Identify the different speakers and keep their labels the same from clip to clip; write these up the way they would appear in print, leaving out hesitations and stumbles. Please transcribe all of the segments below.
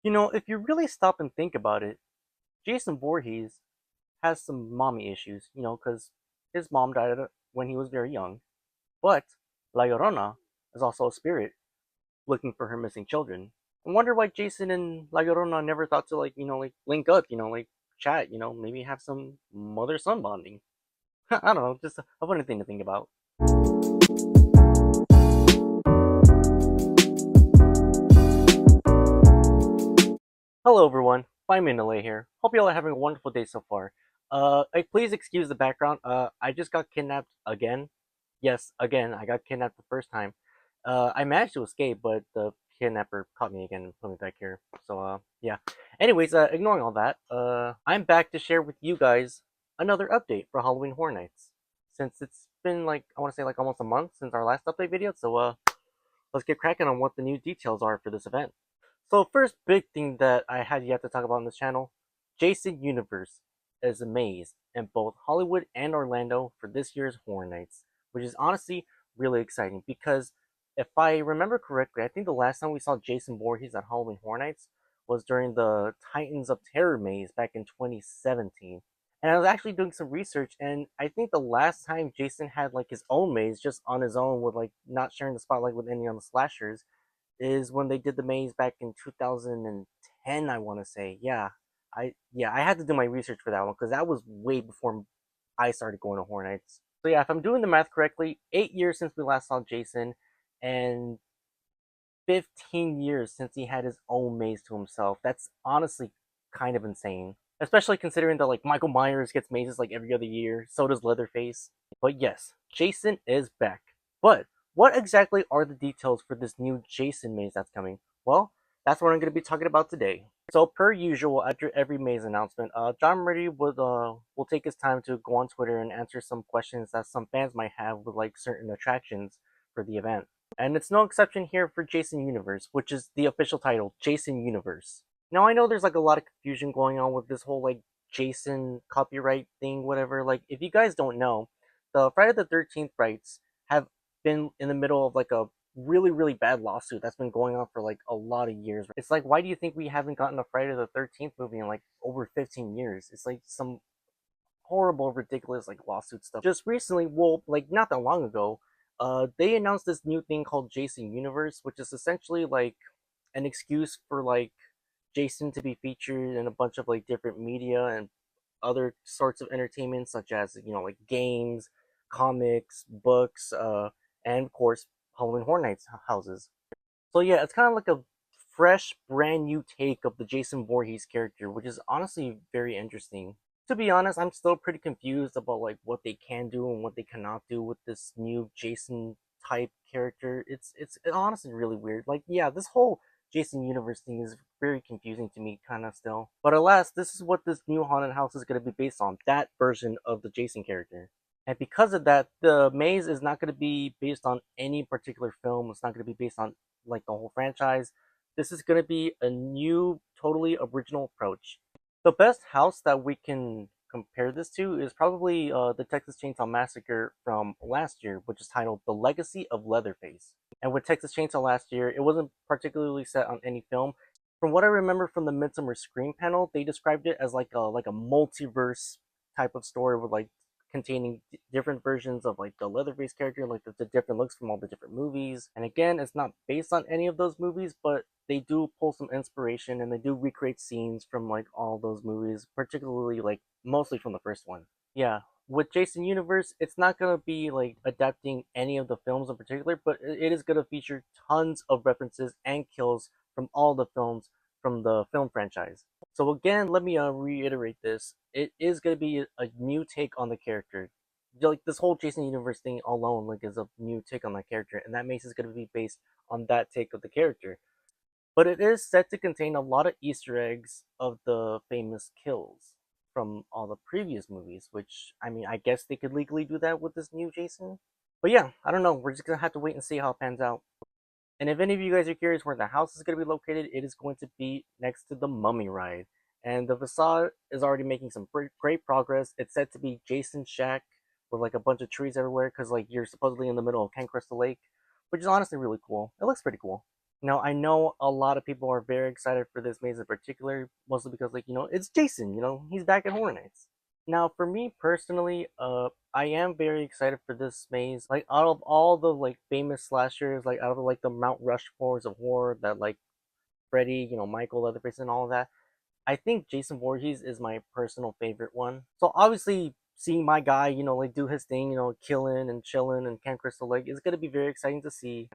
Speaker 1: You know, if you really stop and think about it, Jason Voorhees has some mommy issues, because his mom died when he was very young. But La Llorona is also a spirit looking for her missing children. I wonder why Jason and La Llorona never thought to, link up, chat, maybe have some mother son bonding. I don't know, just a funny thing to think about. Hello everyone, 5 minute delay here. Hope you all are having a wonderful day so far. Please excuse the background. I just got kidnapped again. Yes, again, I got kidnapped the first time. I managed to escape, but the kidnapper caught me again and put me back here. So, yeah. Anyways, ignoring all that, I'm back to share with you guys another update for Halloween Horror Nights. Since it's been I want to say almost a month since our last update video, so let's get cracking on what the new details are for this event. So first big thing that I had yet to talk about on this channel, Jason Universe is a maze in both Hollywood and Orlando for this year's Horror Nights, which is honestly really exciting because if I remember correctly, I think the last time we saw Jason Voorhees at Halloween Horror Nights was during the Titans of Terror maze back in 2017. And I was actually doing some research, and I think the last time Jason had his own maze just on his own with not sharing the spotlight with any of the slashers is when they did the maze back in 2010. I want to say, I had to do my research for that one because that was way before I started going to Horror Nights. So yeah, if I'm doing the math correctly, 8 years since we last saw Jason, and 15 years since he had his own maze to himself. That's honestly kind of insane. Especially considering that Michael Myers gets mazes every other year, so does Leatherface. But yes, Jason is back. But what exactly are the details for this new Jason maze that's coming? Well, that's what I'm going to be talking about today. So per usual, after every maze announcement, John Murray will take his time to go on Twitter and answer some questions that some fans might have with certain attractions for the event. And it's no exception here for Jason Universe, which is the official title, Jason Universe. Now I know there's a lot of confusion going on with this whole Jason copyright thing, whatever. If you guys don't know, the Friday the 13th rights have been in the middle of a really, really bad lawsuit that's been going on for a lot of years. It's why do you think we haven't gotten a Friday the 13th movie in over 15 years? It's some horrible, ridiculous lawsuit stuff. Just recently, well, not that long ago, they announced this new thing called Jason Universe, which is essentially an excuse for Jason to be featured in a bunch of different media and other sorts of entertainment, such as games, comics, books, and of course Halloween Horror Nights houses. So yeah, it's kind of a fresh, brand new take of the Jason Voorhees character, which is honestly very interesting. To be honest, I'm still pretty confused about what they can do and what they cannot do with this new Jason type character. It's honestly really weird. Yeah, this whole Jason universe thing is very confusing to me kind of still. But alas, this is what this new haunted house is going to be based on, that version of the Jason character. And because of that, the maze is not going to be based on any particular film. It's not going to be based on the whole franchise. This is going to be a new, totally original approach. The best house that we can compare this to is probably the Texas Chainsaw Massacre from last year, which is titled The Legacy of Leatherface. And with Texas Chainsaw last year, it wasn't particularly set on any film. From what I remember from the Midsummer Scream panel, they described it as like a multiverse type of story with containing different versions of the Leatherface character, the different looks from all the different movies. And again, it's not based on any of those movies, but they do pull some inspiration and they do recreate scenes from all those movies, particularly mostly from the first one. Yeah, with Jason Universe, it's not gonna be adapting any of the films in particular, but it is gonna feature tons of references and kills from all the films from the film franchise. So again, let me reiterate this. It is going to be a new take on the character. This whole Jason Universe thing alone is a new take on that character, and that makes it going to be based on that take of the character. But it is set to contain a lot of Easter eggs of the famous kills from all the previous movies, which, I mean, I guess they could legally do that with this new Jason. But yeah, I don't know. We're just going to have to wait and see how it pans out. And if any of you guys are curious where the house is going to be located, it is going to be next to the Mummy Ride. And the facade is already making some great progress. It's said to be Jason's shack with a bunch of trees everywhere because you're supposedly in the middle of Can Crystal Lake, which is honestly really cool. It looks pretty cool. Now I know a lot of people are very excited for this maze in particular, mostly because it's Jason. He's back at Horror Nights. Now for me personally, I am very excited for this maze. Like out of all the like famous slashers, like out of like the Mount Rushmores of horror that like Freddy, Michael, Leatherface, and all of that, I think Jason Voorhees is my personal favorite one. So obviously seeing my guy, like do his thing, killing and chilling and Camp Crystal Lake is gonna be very exciting to see.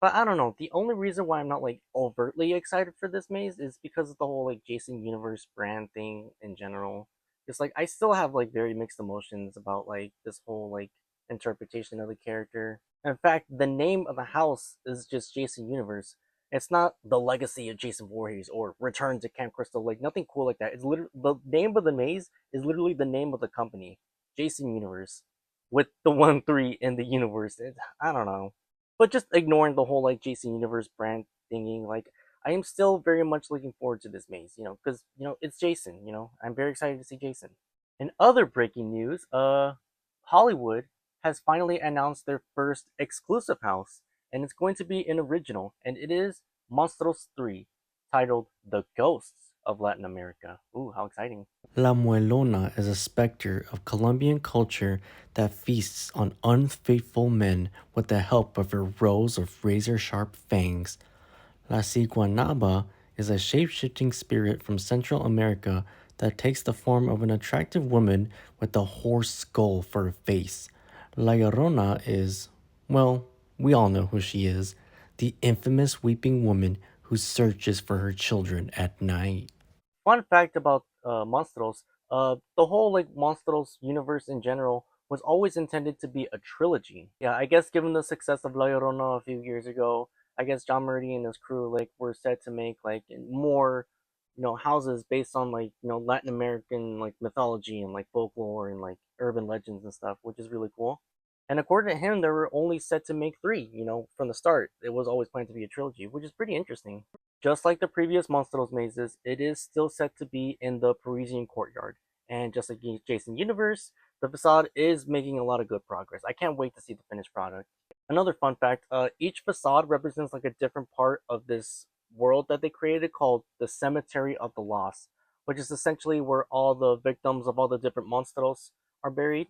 Speaker 1: But I don't know. The only reason why I'm not like overtly excited for this maze is because of the whole like Jason Universe brand thing in general. It's like I still have like very mixed emotions about like this whole like interpretation of the character. In fact, the name of the house is just Jason Universe. It's not the legacy of Jason Voorhees or Return to Camp Crystal Lake. Nothing cool like that. It's literally the name of the maze is literally the name of the company, Jason Universe, with the 1-3 in the universe. I don't know, but just ignoring the whole like Jason Universe brand thingy, like I am still very much looking forward to this maze, because it's Jason. I'm very excited to see Jason. In other breaking news, Hollywood has finally announced their first exclusive house, and it's going to be an original, and it is Monstruos 3, titled The Ghosts of Latin America. Ooh, how exciting!
Speaker 2: La Muelona is a specter of Colombian culture that feasts on unfaithful men with the help of her rows of razor sharp fangs. La Ciguanaba is a shape shifting spirit from Central America that takes the form of an attractive woman with a horse skull for a face. La Llorona is, well, we all know who she is, the infamous weeping woman who searches for her children at night.
Speaker 1: Fun fact about Monstros, the whole like Monstros universe in general was always intended to be a trilogy. Yeah, I guess given the success of La Llorona a few years ago, I guess John Murray and his crew like were set to make like more, houses based on like Latin American like mythology and like folklore and like urban legends and stuff, which is really cool. And according to him, they were only set to make three. From the start, it was always planned to be a trilogy, which is pretty interesting. Just like the previous Monstros mazes, it is still set to be in the Parisian courtyard. And just like Jason Universe, the facade is making a lot of good progress. I can't wait to see the finished product. Another fun fact, each facade represents like a different part of this world that they created called the Cemetery of the Lost, which is essentially where all the victims of all the different Monstros are buried.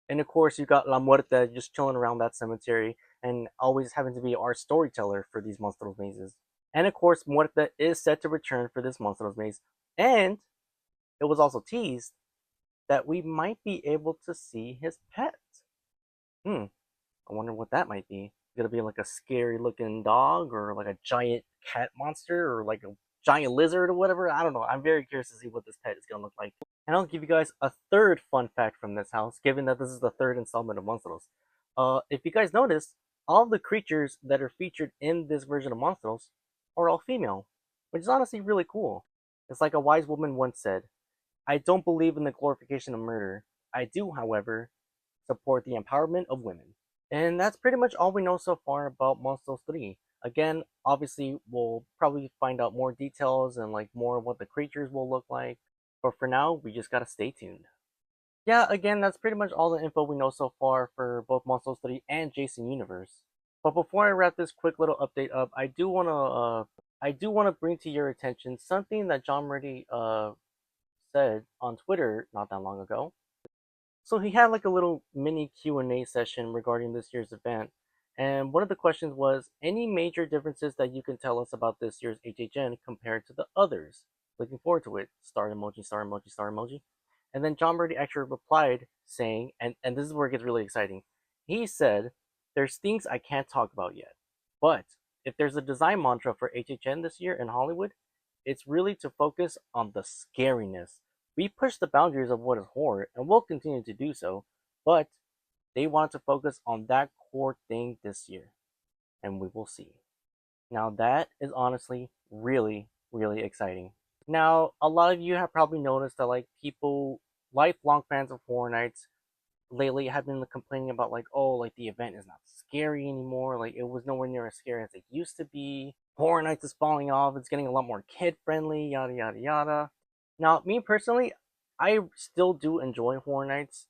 Speaker 1: And of course, you got La Muerte just chilling around that cemetery and always having to be our storyteller for these Monstros mazes. And of course, Muerte is set to return for this Monstros maze. And it was also teased that we might be able to see his pet. Hmm, I wonder what that might be. Gonna be like a scary looking dog or like a giant cat monster or like a giant lizard or whatever. I don't know. I'm very curious to see what this pet is gonna look like. And I'll give you guys a third fun fact from this house, given that this is the third installment of Monstros. If you guys notice, all the creatures that are featured in this version of Monstros are all female, which is honestly really cool. It's like a wise woman once said, I don't believe in the glorification of murder. I do, however, support the empowerment of women. And that's pretty much all we know so far about Monsters 3. Again, obviously, we'll probably find out more details and like more of what the creatures will look like. But for now, we just gotta stay tuned. Yeah, again, that's pretty much all the info we know so far for both Monsters 3 and Jason Universe. But before I wrap this quick little update up, I do wanna bring to your attention something that John Murdy said on Twitter not that long ago. So he had like a little mini Q&A session regarding this year's event. And one of the questions was any major differences that you can tell us about this year's HHN compared to the others? Looking forward to it. Star emoji, star emoji, star emoji. And then John Brady actually replied saying, and this is where it gets really exciting. He said, there's things I can't talk about yet. But if there's a design mantra for HHN this year in Hollywood, it's really to focus on the scariness. We push the boundaries of what is horror, and we'll continue to do so, but they want to focus on that core thing this year, and we will see. Now, that is honestly really, really exciting. Now, a lot of you have probably noticed that, like, people, lifelong fans of Horror Nights, lately have been complaining about, like, oh, like, the event is not scary anymore. Like, it was nowhere near as scary as it used to be. Horror Nights is falling off. It's getting a lot more kid friendly, yada, yada, yada. Now, me personally, I still do enjoy Horror Nights.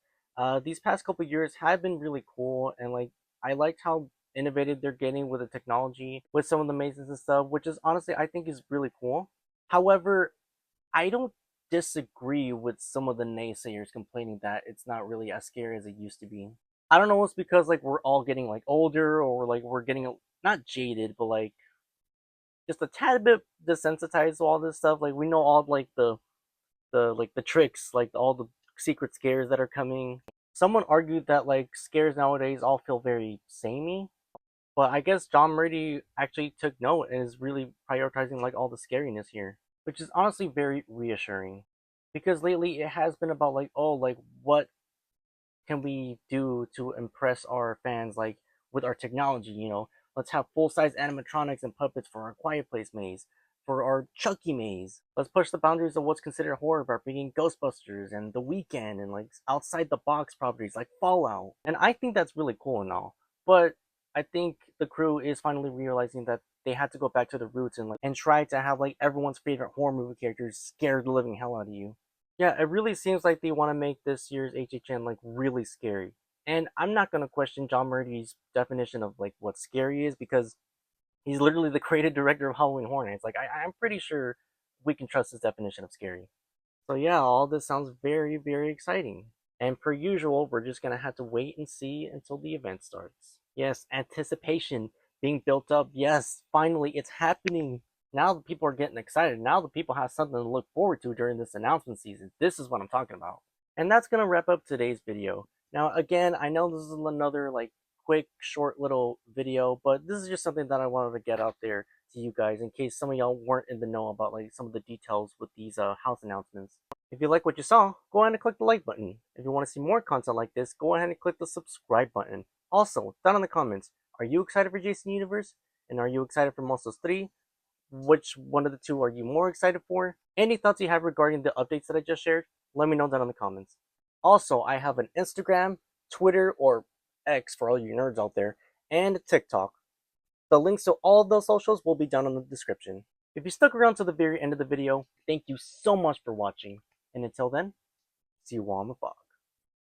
Speaker 1: These past couple years have been really cool, and like I liked how innovative they're getting with the technology, with some of the mazes and stuff, which is honestly I think is really cool. However, I don't disagree with some of the naysayers complaining that it's not really as scary as it used to be. I don't know if it's because like we're all getting like older or like we're getting not jaded, but like just a tad bit desensitized to all this stuff. Like we know all like the tricks, like all the secret scares that are coming. Someone argued that like scares nowadays all feel very samey, but I guess John Murdy actually took note and is really prioritizing like all the scariness here, which is honestly very reassuring. Because lately it has been about like, oh, like what can we do to impress our fans like with our technology, you know? Let's have full-size animatronics and puppets for our Quiet Place maze, for our Chucky maze. Let's push the boundaries of what's considered horror by bringing Ghostbusters and The Weekend and like outside the box properties like Fallout. And I think that's really cool and all. But I think the crew is finally realizing that they had to go back to the roots and like and try to have like everyone's favorite horror movie characters scare the living hell out of you. Yeah, it really seems like they want to make this year's HHN like really scary. And I'm not gonna question John Murdy's definition of like what scary is because he's literally the creative director of Halloween Horror Nights. Like I'm pretty sure we can trust his definition of scary. So yeah, all this sounds very, very exciting. And per usual, we're just gonna have to wait and see until the event starts. Yes, anticipation being built up. Yes, finally, it's happening. Now the people are getting excited. Now the people have something to look forward to during this announcement season. This is what I'm talking about. And that's gonna wrap up today's video. Now again, I know this is another like quick, short little video, but this is just something that I wanted to get out there to you guys in case some of y'all weren't in the know about like some of the details with these house announcements. If you like what you saw, go ahead and click the like button. If you want to see more content like this, go ahead and click the subscribe button. Also, down in the comments, are you excited for Jason Universe? And are you excited for Monstruos 3? Which one of the two are you more excited for? Any thoughts you have regarding the updates that I just shared? Let me know down in the comments. Also, I have an Instagram, Twitter, or X for all you nerds out there, and TikTok. The links to all of those socials will be down in the description. If you stuck around to the very end of the video, thank you so much for watching. And until then, see you all on the vlog.